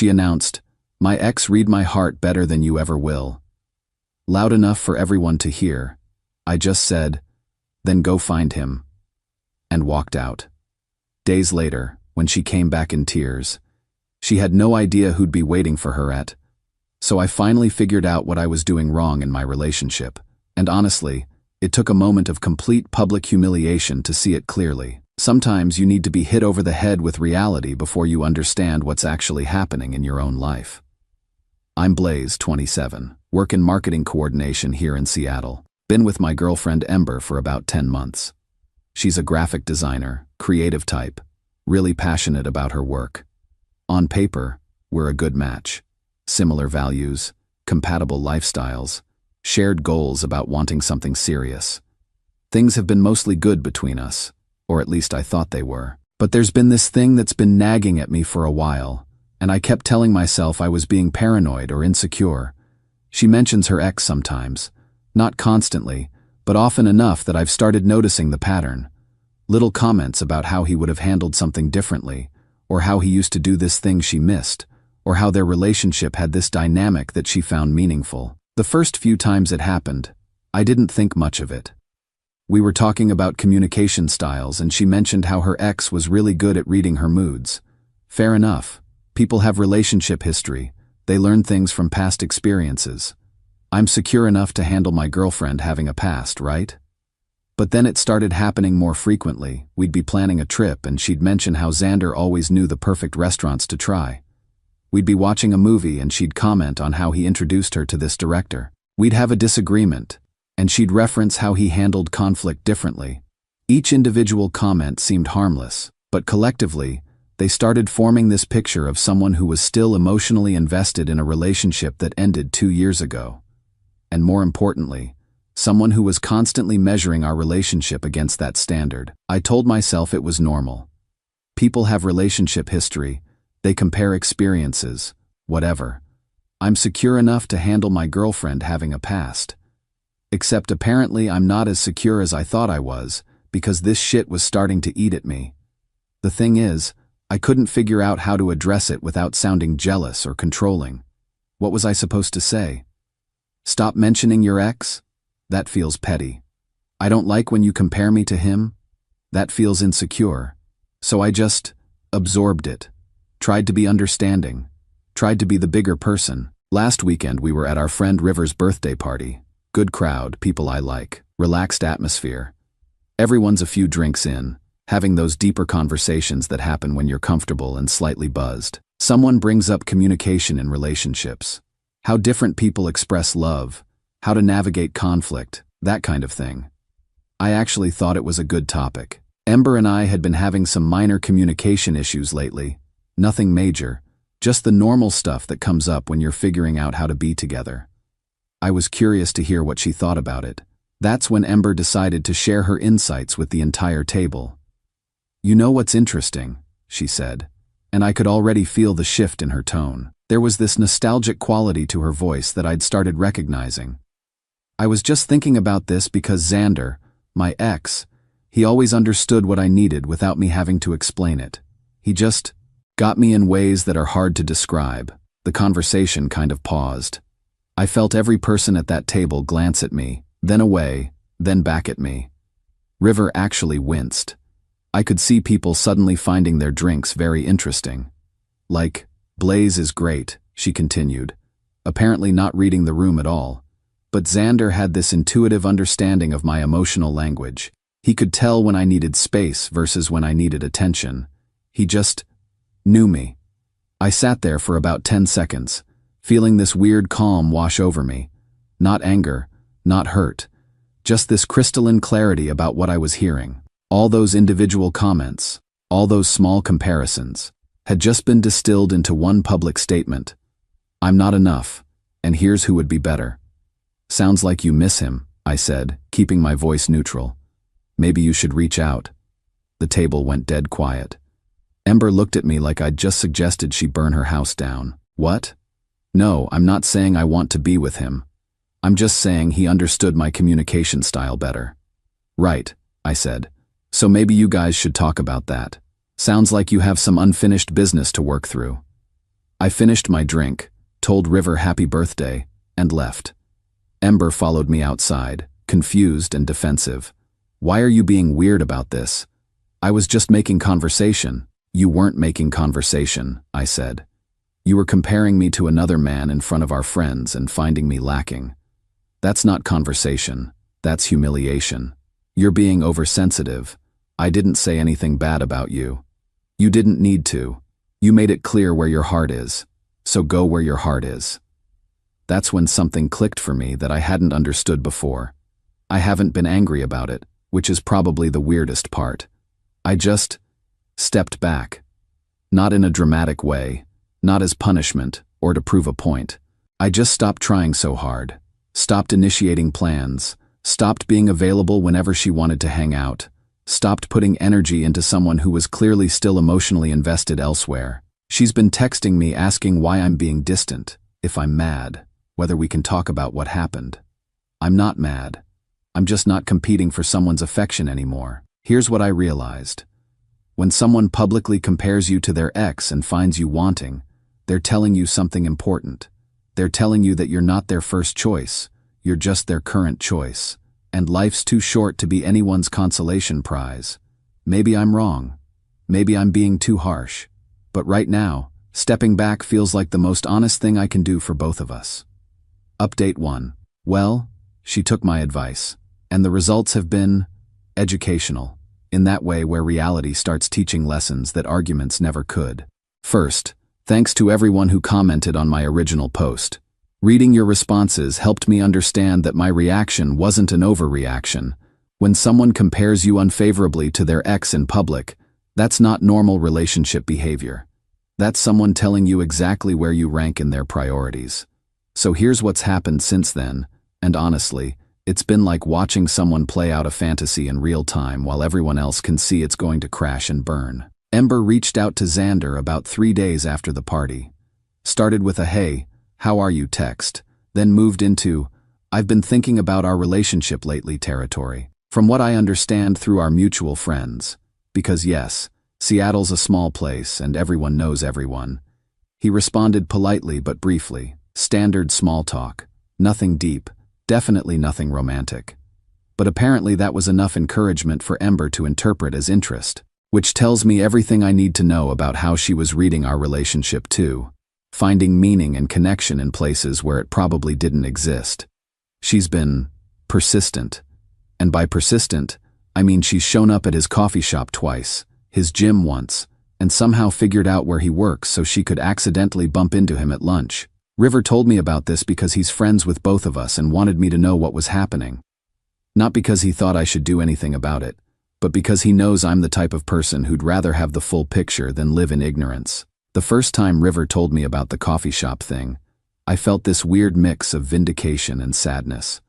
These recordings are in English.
She announced, "My ex read my heart better than you ever will." Loud enough for everyone to hear. I just said, "Then go find him," and walked out. Days later, when she came back in tears, she had no idea who'd be waiting for her at. So I finally figured out what I was doing wrong in my relationship, and honestly, it took a moment of complete public humiliation to see it clearly. Sometimes you need to be hit over the head with reality before you understand what's actually happening in your own life. I'm Blaze, 27, work in marketing coordination here in Seattle. Been with my girlfriend Ember for about 10 months. She's a graphic designer, creative type, really passionate about her work. On paper, we're a good match. Similar values, compatible lifestyles, shared goals about wanting something serious. Things have been mostly good between us, or at least I thought they were. But there's been this thing that's been nagging at me for a while, and I kept telling myself I was being paranoid or insecure. She mentions her ex sometimes, not constantly, but often enough that I've started noticing the pattern. Little comments about how he would have handled something differently, or how he used to do this thing she missed, or how their relationship had this dynamic that she found meaningful. The first few times it happened, I didn't think much of it. We were talking about communication styles and she mentioned how her ex was really good at reading her moods. Fair enough. People have relationship history. They learn things from past experiences. I'm secure enough to handle my girlfriend having a past, right? But then it started happening more frequently. We'd be planning a trip and she'd mention how Xander always knew the perfect restaurants to try. We'd be watching a movie and she'd comment on how he introduced her to this director. We'd have a disagreement, and she'd reference how he handled conflict differently. Each individual comment seemed harmless, but collectively, they started forming this picture of someone who was still emotionally invested in a relationship that ended 2 years ago. And more importantly, someone who was constantly measuring our relationship against that standard. I told myself it was normal. People have relationship history, they compare experiences, whatever. I'm secure enough to handle my girlfriend having a past. Except apparently I'm not as secure as I thought I was, because this shit was starting to eat at me. The thing is, I couldn't figure out how to address it without sounding jealous or controlling. What was I supposed to say? Stop mentioning your ex? That feels petty. I don't like when you compare me to him? That feels insecure. So I just absorbed it. Tried to be understanding. Tried to be the bigger person. Last weekend we were at our friend River's birthday party. Good crowd, people I like. Relaxed atmosphere. Everyone's a few drinks in, having those deeper conversations that happen when you're comfortable and slightly buzzed. Someone brings up communication in relationships. How different people express love, how to navigate conflict, that kind of thing. I actually thought it was a good topic. Ember and I had been having some minor communication issues lately. Nothing major, just the normal stuff that comes up when you're figuring out how to be together. I was curious to hear what she thought about it. That's when Ember decided to share her insights with the entire table. "You know what's interesting," she said, and I could already feel the shift in her tone. There was this nostalgic quality to her voice that I'd started recognizing. "I was just thinking about this because Xander, my ex, he always understood what I needed without me having to explain it. He just got me in ways that are hard to describe." The conversation kind of paused. I felt every person at that table glance at me, then away, then back at me. River actually winced. I could see people suddenly finding their drinks very interesting. Like, "Blaze is great," she continued, apparently not reading the room at all. But Xander had this intuitive understanding of my emotional language. He could tell when I needed space versus when I needed attention. He just knew me. I sat there for about 10 seconds, feeling this weird calm wash over me. Not anger, not hurt, just this crystalline clarity about what I was hearing. All those individual comments, all those small comparisons, had just been distilled into one public statement. "I'm not enough, and here's who would be better." "Sounds like you miss him," I said, keeping my voice neutral. "Maybe you should reach out." The table went dead quiet. Ember looked at me like I'd just suggested she burn her house down. "What?" "No, I'm not saying I want to be with him. I'm just saying he understood my communication style better." "Right," I said. "So maybe you guys should talk about that. Sounds like you have some unfinished business to work through." I finished my drink, told River happy birthday, and left. Ember followed me outside, confused and defensive. Why are you being weird about this? I was just making conversation. You weren't making conversation, I said. You were comparing me to another man in front of our friends and finding me lacking. That's not conversation. That's humiliation. You're being oversensitive. I didn't say anything bad about you. You didn't need to. You made it clear where your heart is. So go where your heart is. That's when something clicked for me that I hadn't understood before. I haven't been angry about it, which is probably the weirdest part. I just stepped back. Not in a dramatic way, not as punishment or to prove a point. I just stopped trying so hard, stopped initiating plans, stopped being available whenever she wanted to hang out, stopped putting energy into someone who was clearly still emotionally invested elsewhere. She's been texting me asking why I'm being distant, if I'm mad, whether we can talk about what happened. I'm not mad. I'm just not competing for someone's affection anymore. Here's what I realized. When someone publicly compares you to their ex and finds you wanting, they're telling you something important. They're telling you that you're not their first choice, you're just their current choice. And life's too short to be anyone's consolation prize. Maybe I'm wrong. Maybe I'm being too harsh. But right now, stepping back feels like the most honest thing I can do for both of us. Update 1. Well, she took my advice. And the results have been educational, in that way where reality starts teaching lessons that arguments never could. First, thanks to everyone who commented on my original post. Reading your responses helped me understand that my reaction wasn't an overreaction. When someone compares you unfavorably to their ex in public, that's not normal relationship behavior. That's someone telling you exactly where you rank in their priorities. So here's what's happened since then, and honestly, it's been like watching someone play out a fantasy in real time while everyone else can see it's going to crash and burn. Ember reached out to Xander about 3 days after the party. Started with a "Hey, how are you" text, then moved into, "I've been thinking about our relationship lately" territory. From what I understand through our mutual friends, because yes, Seattle's a small place and everyone knows everyone. He responded politely but briefly, standard small talk, nothing deep, definitely nothing romantic. But apparently that was enough encouragement for Ember to interpret as interest, which tells me everything I need to know about how she was reading our relationship too. Finding meaning and connection in places where it probably didn't exist. She's been persistent. And by persistent, I mean she's shown up at his coffee shop twice, his gym once, and somehow figured out where he works so she could accidentally bump into him at lunch. River told me about this because he's friends with both of us and wanted me to know what was happening. Not because he thought I should do anything about it, but because he knows I'm the type of person who'd rather have the full picture than live in ignorance. The first time River told me about the coffee shop thing, I felt this weird mix of vindication and sadness.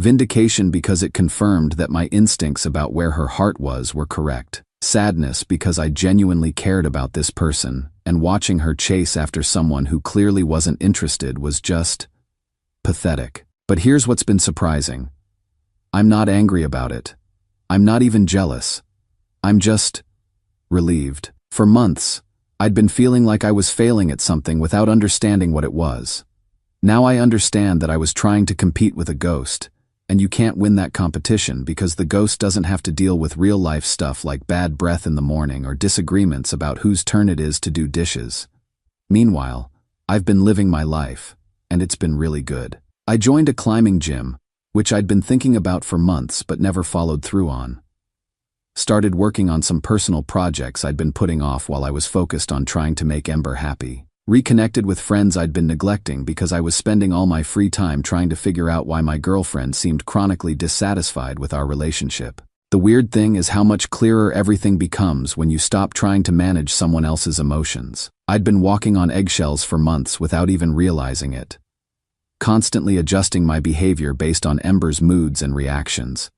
Vindication because it confirmed that my instincts about where her heart was were correct. Sadness because I genuinely cared about this person, and watching her chase after someone who clearly wasn't interested was just pathetic. But here's what's been surprising. I'm not angry about it. I'm not even jealous. I'm just relieved. For months, I'd been feeling like I was failing at something without understanding what it was. Now I understand that I was trying to compete with a ghost, and you can't win that competition because the ghost doesn't have to deal with real-life stuff like bad breath in the morning or disagreements about whose turn it is to do dishes. Meanwhile, I've been living my life, and it's been really good. I joined a climbing gym, which I'd been thinking about for months but never followed through on. Started working on some personal projects I'd been putting off while I was focused on trying to make Ember happy. Reconnected with friends I'd been neglecting because I was spending all my free time trying to figure out why my girlfriend seemed chronically dissatisfied with our relationship. The weird thing is how much clearer everything becomes when you stop trying to manage someone else's emotions. I'd been walking on eggshells for months without even realizing it. Constantly adjusting my behavior based on Ember's moods and reactions.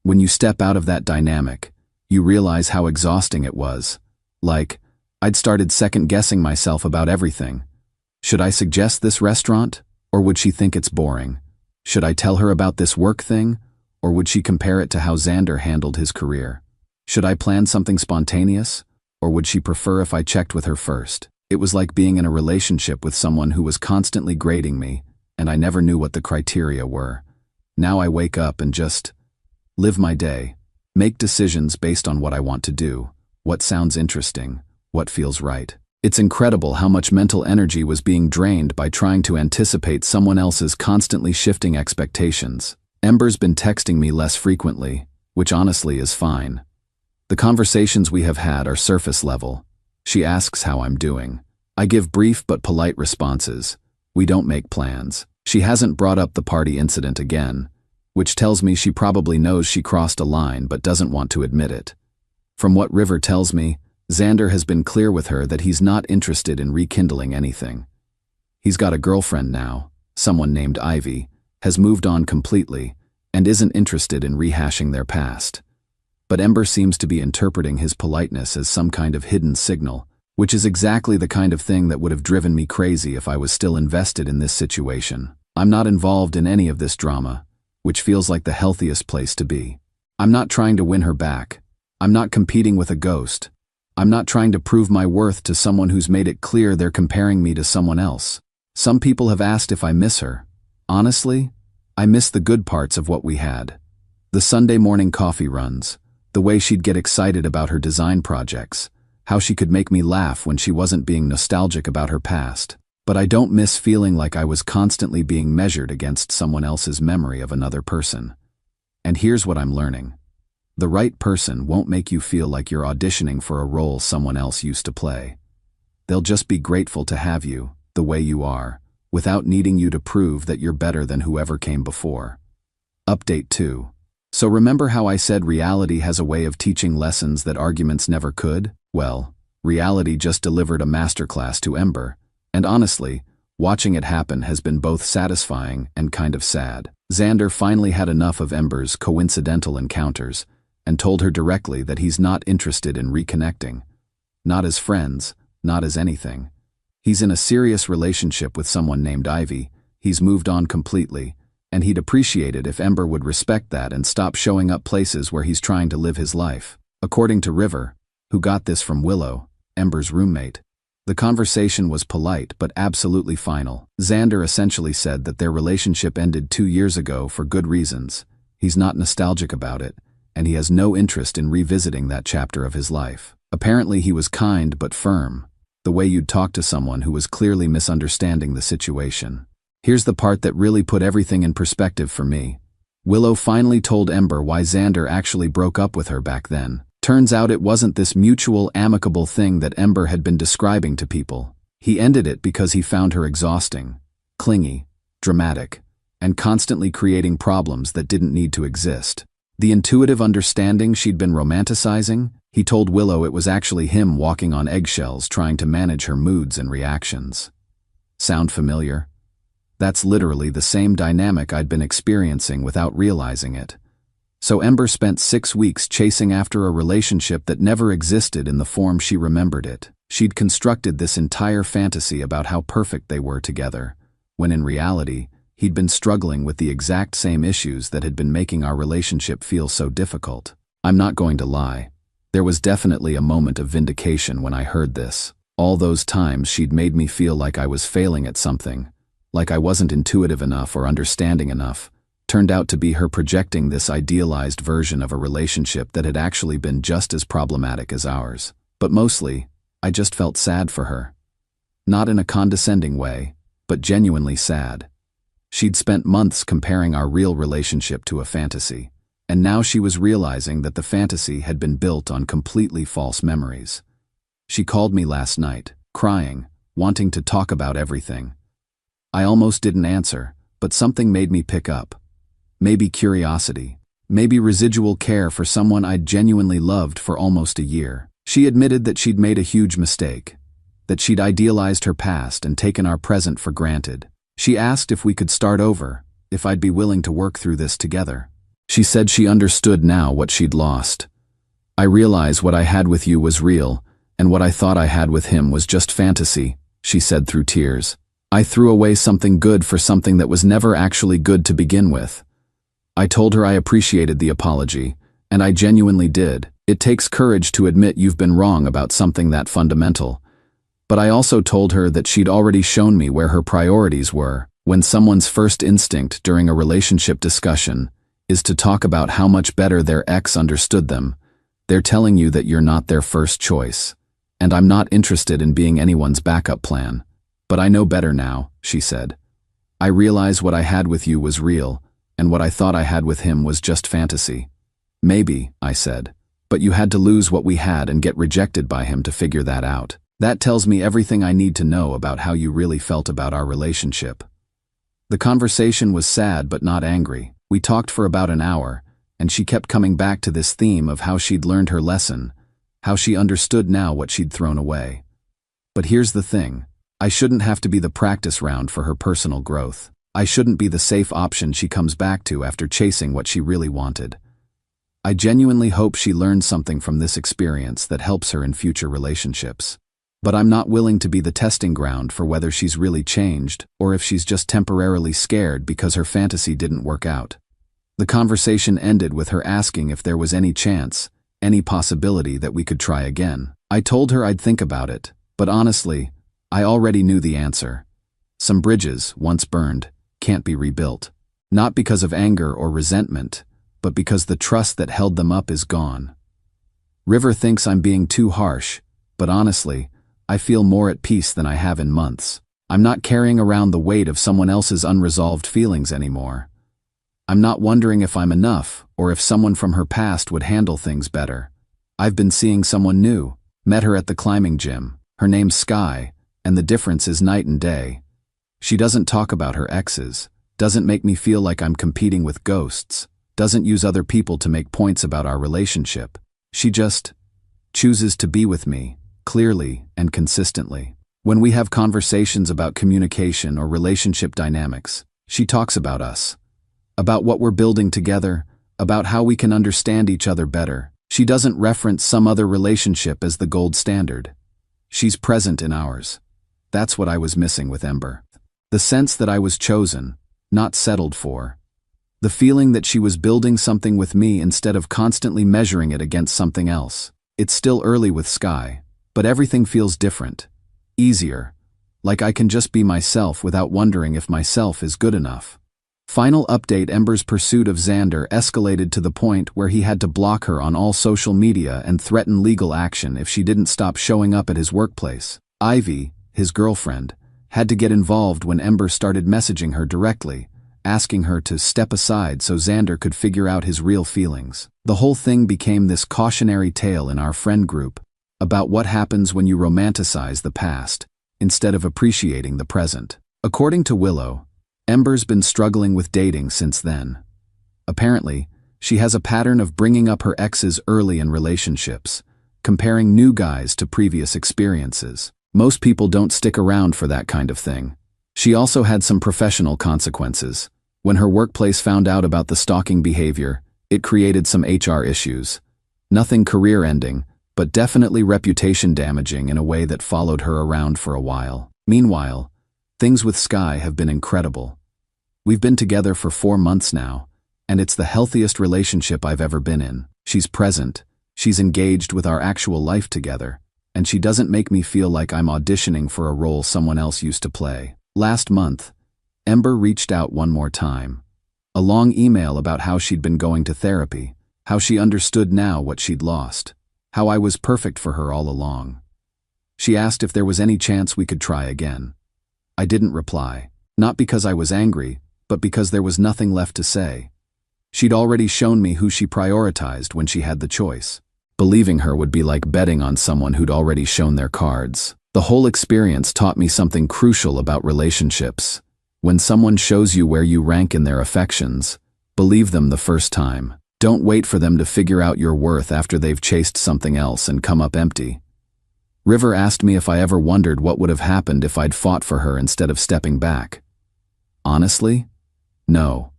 When you step out of that dynamic, you realize how exhausting it was. Like, I'd started second-guessing myself about everything. Should I suggest this restaurant, or would she think it's boring? Should I tell her about this work thing, or would she compare it to how Xander handled his career? Should I plan something spontaneous, or would she prefer if I checked with her first? It was like being in a relationship with someone who was constantly grading me, and I never knew what the criteria were. Now I wake up and just live my day, make decisions based on what I want to do, what sounds interesting, what feels right. It's incredible how much mental energy was being drained by trying to anticipate someone else's constantly shifting expectations. Ember's been texting me less frequently, which honestly is fine. The conversations we have had are surface level. She asks how I'm doing. I give brief but polite responses. We don't make plans. She hasn't brought up the party incident again, which tells me she probably knows she crossed a line but doesn't want to admit it. From what River tells me, Xander has been clear with her that he's not interested in rekindling anything. He's got a girlfriend now, someone named Ivy, has moved on completely, and isn't interested in rehashing their past. But Ember seems to be interpreting his politeness as some kind of hidden signal, which is exactly the kind of thing that would have driven me crazy if I was still invested in this situation. I'm not involved in any of this drama, which feels like the healthiest place to be. I'm not trying to win her back. I'm not competing with a ghost. I'm not trying to prove my worth to someone who's made it clear they're comparing me to someone else. Some people have asked if I miss her. Honestly, I miss the good parts of what we had. The Sunday morning coffee runs, the way she'd get excited about her design projects, how she could make me laugh when she wasn't being nostalgic about her past. But I don't miss feeling like I was constantly being measured against someone else's memory of another person. And here's what I'm learning. The right person won't make you feel like you're auditioning for a role someone else used to play. They'll just be grateful to have you, the way you are, without needing you to prove that you're better than whoever came before. Update 2. So remember how I said reality has a way of teaching lessons that arguments never could? Well, reality just delivered a masterclass to Ember, and honestly, watching it happen has been both satisfying and kind of sad. Xander finally had enough of Ember's coincidental encounters, and told her directly that he's not interested in reconnecting. Not as friends, not as anything. He's in a serious relationship with someone named Ivy, he's moved on completely, and he'd appreciate it if Ember would respect that and stop showing up places where he's trying to live his life. According to River, who got this from Willow, Ember's roommate, the conversation was polite but absolutely final. Xander essentially said that their relationship ended 2 years ago for good reasons. He's not nostalgic about it, and he has no interest in revisiting that chapter of his life. Apparently he was kind but firm, the way you'd talk to someone who was clearly misunderstanding the situation. Here's the part that really put everything in perspective for me. Willow finally told Ember why Xander actually broke up with her back then. Turns out it wasn't this mutual, amicable thing that Ember had been describing to people. He ended it because he found her exhausting, clingy, dramatic, and constantly creating problems that didn't need to exist. The intuitive understanding she'd been romanticizing, he told Willow it was actually him walking on eggshells trying to manage her moods and reactions. Sound familiar? That's literally the same dynamic I'd been experiencing without realizing it. So Ember spent 6 weeks chasing after a relationship that never existed in the form she remembered it. She'd constructed this entire fantasy about how perfect they were together, when in reality, he'd been struggling with the exact same issues that had been making our relationship feel so difficult. I'm not going to lie. There was definitely a moment of vindication when I heard this. All those times she'd made me feel like I was failing at something, like I wasn't intuitive enough or understanding enough, turned out to be her projecting this idealized version of a relationship that had actually been just as problematic as ours. But mostly, I just felt sad for her. Not in a condescending way, but genuinely sad. She'd spent months comparing our real relationship to a fantasy, and now she was realizing that the fantasy had been built on completely false memories. She called me last night, crying, wanting to talk about everything. I almost didn't answer, but something made me pick up. Maybe curiosity, maybe residual care for someone I'd genuinely loved for almost a year. She admitted that she'd made a huge mistake, that she'd idealized her past and taken our present for granted. She asked if we could start over, if I'd be willing to work through this together. She said she understood now what she'd lost. I realize what I had with you was real, and what I thought I had with him was just fantasy, she said through tears. I threw away something good for something that was never actually good to begin with. I told her I appreciated the apology, and I genuinely did. It takes courage to admit you've been wrong about something that fundamental. But I also told her that she'd already shown me where her priorities were. When someone's first instinct during a relationship discussion is to talk about how much better their ex understood them, they're telling you that you're not their first choice. And I'm not interested in being anyone's backup plan. But I know better now, she said. I realize what I had with you was real, and what I thought I had with him was just fantasy. Maybe, I said, but you had to lose what we had and get rejected by him to figure that out. That tells me everything I need to know about how you really felt about our relationship. The conversation was sad but not angry. We talked for about an hour, and she kept coming back to this theme of how she'd learned her lesson, how she understood now what she'd thrown away. But here's the thing. I shouldn't have to be the practice round for her personal growth. I shouldn't be the safe option she comes back to after chasing what she really wanted. I genuinely hope she learns something from this experience that helps her in future relationships. But I'm not willing to be the testing ground for whether she's really changed or if she's just temporarily scared because her fantasy didn't work out. The conversation ended with her asking if there was any chance, any possibility that we could try again. I told her I'd think about it, but honestly, I already knew the answer. Some bridges, once burned, can't be rebuilt. Not because of anger or resentment, but because the trust that held them up is gone. River thinks I'm being too harsh, but honestly, I feel more at peace than I have in months. I'm not carrying around the weight of someone else's unresolved feelings anymore. I'm not wondering if I'm enough or if someone from her past would handle things better. I've been seeing someone new, met her at the climbing gym. Her name's Sky, and the difference is night and day. She doesn't talk about her exes, doesn't make me feel like I'm competing with ghosts, doesn't use other people to make points about our relationship. She just chooses to be with me, clearly and consistently. When we have conversations about communication or relationship dynamics, she talks about us, about what we're building together, about how we can understand each other better. She doesn't reference some other relationship as the gold standard. She's present in ours. That's what I was missing with Ember. The sense that I was chosen, not settled for. The feeling that she was building something with me instead of constantly measuring it against something else. It's still early with Sky, but everything feels different, easier, like I can just be myself without wondering if myself is good enough. Final update: Ember's pursuit of Xander escalated to the point where he had to block her on all social media and threaten legal action if she didn't stop showing up at his workplace. Ivy, his girlfriend, had to get involved when Ember started messaging her directly, asking her to step aside so Xander could figure out his real feelings. The whole thing became this cautionary tale in our friend group about what happens when you romanticize the past instead of appreciating the present. According to Willow, Ember's been struggling with dating since then. Apparently, she has a pattern of bringing up her exes early in relationships, comparing new guys to previous experiences. Most people don't stick around for that kind of thing. She also had some professional consequences. When her workplace found out about the stalking behavior, it created some HR issues. Nothing career-ending, but definitely reputation-damaging in a way that followed her around for a while. Meanwhile, things with Sky have been incredible. We've been together for 4 months now, and it's the healthiest relationship I've ever been in. She's present, she's engaged with our actual life together, and she doesn't make me feel like I'm auditioning for a role someone else used to play. Last month, Ember reached out one more time. A long email about how she'd been going to therapy, how she understood now what she'd lost, how I was perfect for her all along. She asked if there was any chance we could try again. I didn't reply, not because I was angry, but because there was nothing left to say. She'd already shown me who she prioritized when she had the choice. Believing her would be like betting on someone who'd already shown their cards. The whole experience taught me something crucial about relationships. When someone shows you where you rank in their affections, believe them the first time. Don't wait for them to figure out your worth after they've chased something else and come up empty. River asked me if I ever wondered what would have happened if I'd fought for her instead of stepping back. Honestly, no.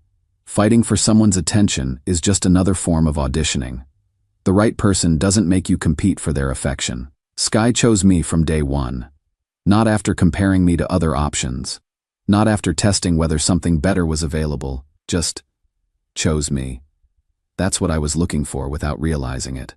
Fighting for someone's attention is just another form of auditioning. The right person doesn't make you compete for their affection. Sky chose me from day one. Not after comparing me to other options. Not after testing whether something better was available. Just chose me. That's what I was looking for without realizing it.